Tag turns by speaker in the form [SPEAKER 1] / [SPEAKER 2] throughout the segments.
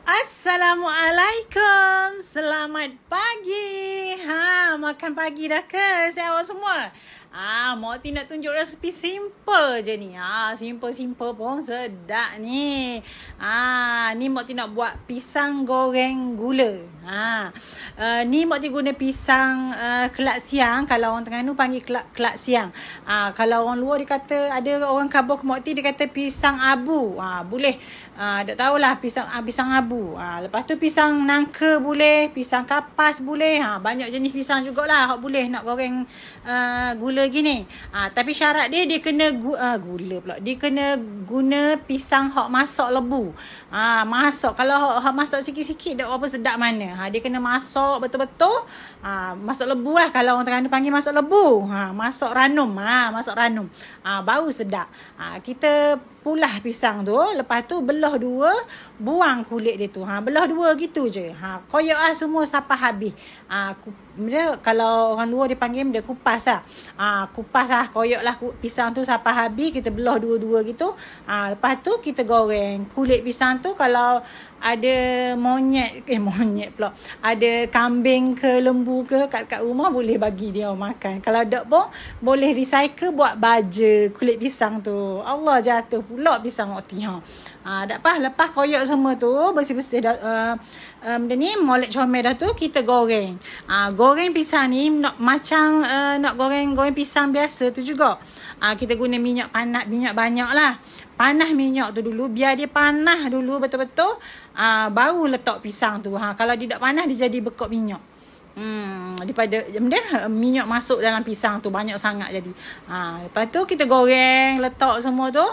[SPEAKER 1] Assalamualaikum. Selamat pagi. Makan pagi dah ke saya awak semua? Mak Ti nak tunjuk resipi simple je ni. Simple pun sedap ni. Ni Mak Ti nak buat pisang goreng gula. Ni Mak Ti guna pisang kelak siang. Kalau orang Terengganu panggil kelak siang. Kalau orang luar dia kata, ada orang kabur ke Mak Ti dia kata pisang abu. Boleh. Tak tahulah pisang abu. Lepas tu pisang nangka boleh, pisang kapas boleh. Banyak jenis pisang jugalah hak boleh nak goreng gula gini. Tapi syarat dia kena gula pula. Dia kena guna pisang hak masak lebu. Masak kalau hak masak sikit-sikit tak apa sedap mana. Dia kena masak betul-betul. Masak lebu lah kalau orang Terengganu panggil masak lebu. Masak ranum. Masak ranum. Baru sedap. Kita pulah pisang tu, lepas tu belah dua, buang kulit dia tu. Belah dua gitu je. Koyak lah semua sampai habis. Dia kalau orang luar dia panggil dia kupas lah. Kupas lah, koyak lah pisang tu sampai habis, kita belah dua-dua gitu. Lepas tu kita goreng kulit pisang tu. Kalau ada monyet pula, ada kambing ke lembu ke kat rumah, boleh bagi dia makan. Kalau tak pun boleh recycle buat baja kulit pisang tu. Allah, jatuh pula pisang waktu tak apa, lepas koyak semua tu bersih-bersih dah, ni molek comel dah tu, kita goreng. Goreng pisang ni macam nak goreng pisang biasa tu juga. Kita guna minyak panas, minyak banyak lah. Panas minyak tu dulu, biar dia panas dulu betul-betul, baru letak pisang tu. Kalau dia tak panas, dia jadi bekok minyak. Daripada minyak masuk dalam pisang tu banyak sangat jadi. Lepas tu kita goreng, letak semua tu.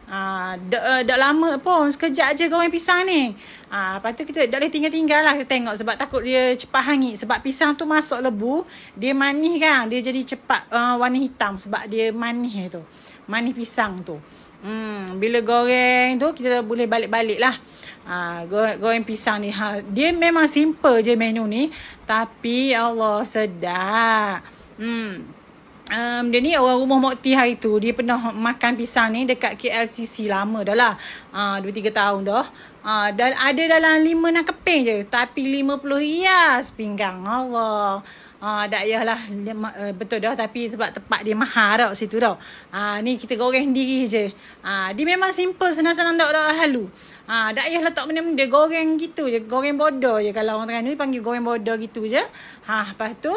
[SPEAKER 1] Tak lama pun, sekejap je goreng pisang ni. Lepas tu kita tak boleh tinggal-tinggal lah, kita tengok, sebab takut dia cepat hangit. Sebab pisang tu masuk lebu, dia manis kan, dia jadi cepat warna hitam sebab dia manis tu. Manis pisang tu. Bila goreng tu kita boleh balik-balik lah. Goreng pisang ni, dia memang simple je menu ni, tapi Allah sedap. Dia ni orang rumah Mak Ti hari tu, dia pernah makan pisang ni dekat KLCC, lama dah lah, 2-3 tahun dah. Dan ada dalam 5-6 keping je, tapi RM50 pinggang. Allah, tak payahlah, betul dah, tapi sebab tempat dia mahal tau situ tau. Ni kita goreng sendiri je. Dia memang simple, senang-senang, tak halu. Tak payah letak benda-benda, goreng gitu je, goreng bodoh je. Kalau orang Terengganu panggil goreng bodoh gitu je. Lepas tu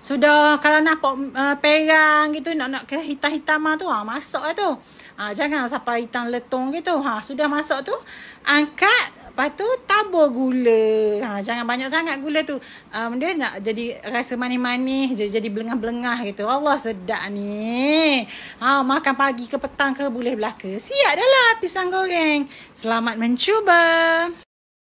[SPEAKER 1] sudah, kalau nampak perang gitu, nak ke hitam-hitaman tu, masak lah tu. Jangan sampai hitam letong gitu. Sudah masak tu, angkat. Lepas tu tabur gula. Jangan banyak sangat gula tu. Dia nak jadi rasa manis-manis je, jadi belengah-belengah gitu. Allah, sedap ni. Makan pagi ke petang ke boleh belaka. Siap dah lah pisang goreng. Selamat mencuba.